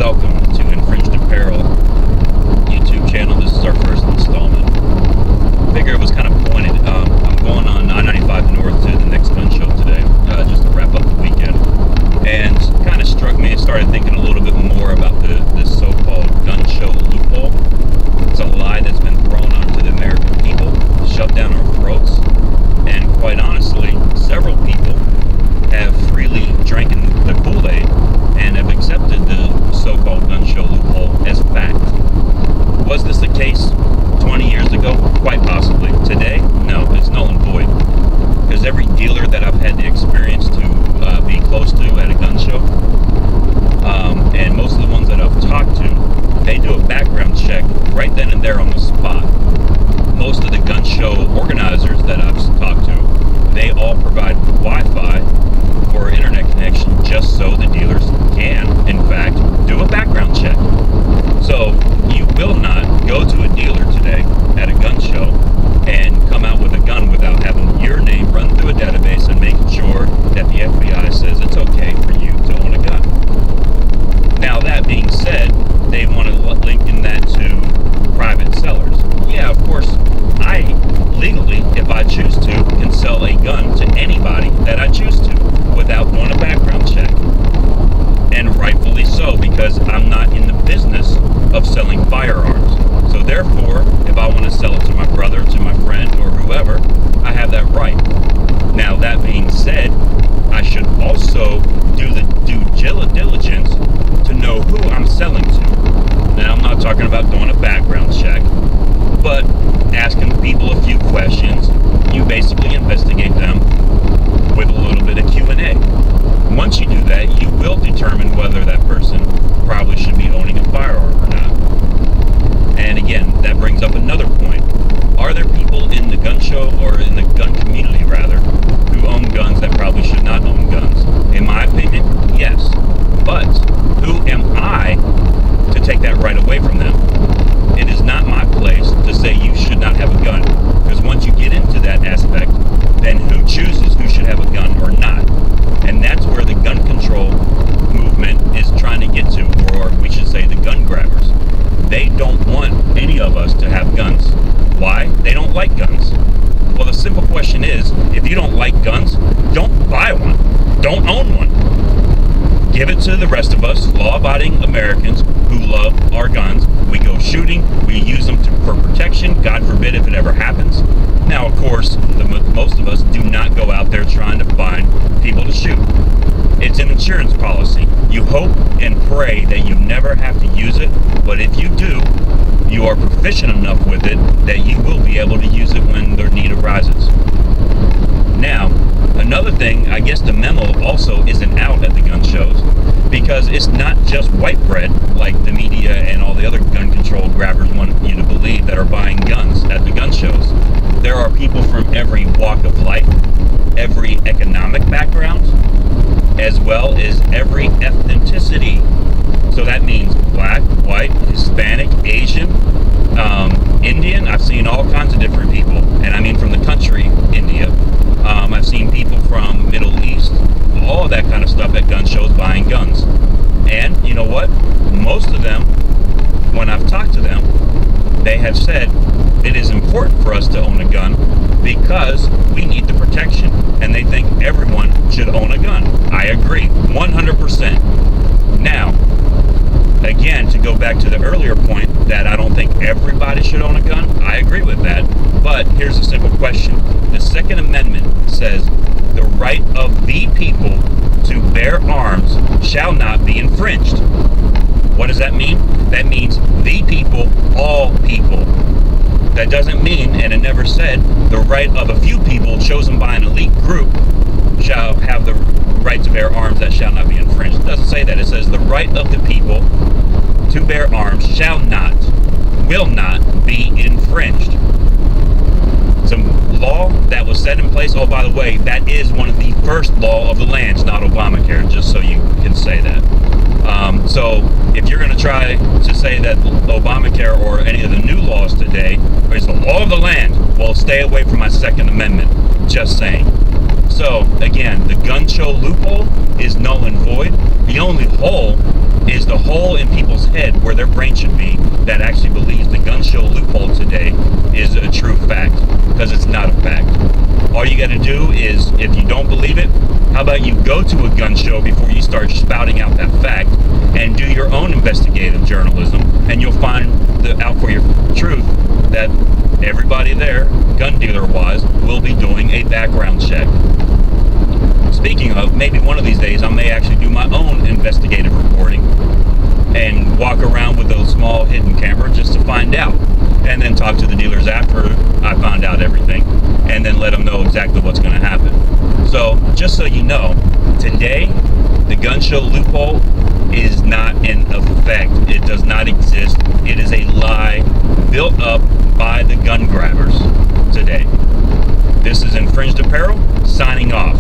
Welcome to Infringed Apparel YouTube channel. This is our first installment. Figure it was kind of pointed. I'm going on I-95 north to the next gun show today, just to wrap up the weekend. And kind of struck me and started thinking a little bit more about this so-called gun show loophole. It's a lie that's been thrown onto the American people, shoved down our throats, and quite honestly, several people have freely drank the Kool-Aid and have accepted the so-called gun show loophole as fact. Was this the case 20 years ago? Quite possibly. Today? No, it's null and void. Because every dealer that I've had the experience to be close to at a gun show, and most of the ones that I've talked to, they do a background check right then and there on the spot. Most of the gun show organizers that I've talked to, they all provide Wi-Fi or internet connection just so the dealers can, in fact, do a background check. So you will not go to a dealer today at a gun show and come out with a gun without having your name run through a database and making sure that the FBI says it's okay for you to own a gun. Now, that being said, they want to link in that to private sellers. Yeah, of course, I legally, if I choose to, can sell a gun to anybody that I choose to without doing a background check. And rightfully so, because I'm not in the business of selling firearms. So therefore, if I want to sell it to my brother, to my friend, or whoever, I have that right. Now, that being said, I should also do the due diligence to know who I'm selling to. Now, I'm not talking about doing a background check, but asking people a few questions. You basically investigate them with a little bit of Q&A. Once you do that, you will determine whether that person probably should be owning a firearm or not. And again, that brings up another point. Are there people in the gun show, or in the gun community rather, who own guns that probably should not own guns? In my opinion, yes. But who am I to take that right away from them? It is not my place to say you should not have a gun, because once you get into that aspect, then who chooses who should have a gun or not? And that's where the gun control movement is trying to get to, or we should say the gun grabbers. They don't want any of us to have guns. Why? They don't like guns. Well, the simple question is, if you don't like guns, don't buy one. Don't own one. Give it to the rest of us, law-abiding Americans who love our guns. We go shooting, we use them for protection, God forbid if it ever happens. Now, of course, most of us do not go out there trying to find people to shoot. It's an insurance policy. You hope and pray that you never have to use it, but if you do, you are proficient enough with it that you will be able to use it when their need arises. Now, another thing, I guess the memo also isn't out at the gun shows, because it's not just white bread like the media and all the other gun control grabbers want you to believe that are buying guns at the gun shows. There are people from every walk of life, every economic background, as well as every ethnicity. So that means black, white, Hispanic, Asian, Indian. I've seen all kinds of different people, and I mean from the country, India. I've seen people from Middle East, all of that kind of stuff at gun shows buying guns. And you know what? Most of them, when I've talked to them, they have said it is important for us to own a gun because we need the protection, and they think everyone should own a gun. I agree, 100%. Now, again, to go back to the earlier point that I don't think everybody should own a gun, I agree with that. But here's a simple question. The Second Amendment says the right of the people to bear arms shall not be infringed. What does that mean? That means the people, all people. That doesn't mean, and it never said, the right of a few people chosen by an elite group shall have the right to bear arms that shall not be infringed. It doesn't say that. It says the right of the people to bear arms shall not, will not be infringed. It's a law that was set in place. Oh, by the way, that is one of the first law of the land, not Obamacare, just so you can say that. So if you're going to try to say that Obamacare or any of the new laws today is the law of the land, well, stay away from my Second Amendment. Just saying. So again, the gun show loophole is null and void. The only hole is the hole in people's head where their brain should be that actually believes the gun show loophole today is a true fact, because it's not a fact. All you got to do is, if you don't believe it, how about you go to a gun show before you start spouting out that fact and do your own investigative journalism, and you'll find out for your truth that everybody there, gun dealer wise, will be doing a background check. Speaking of, maybe one of these days I may actually do my own investigative reporting and walk around with a small hidden camera just to find out, and then talk to the dealers after I found out everything, and then let them know exactly what's going to happen. So just so you know, today the gun show loophole is not in effect. It does not exist. It is a lie built up by the gun grabbers today. This is Infringed Apparel, signing off.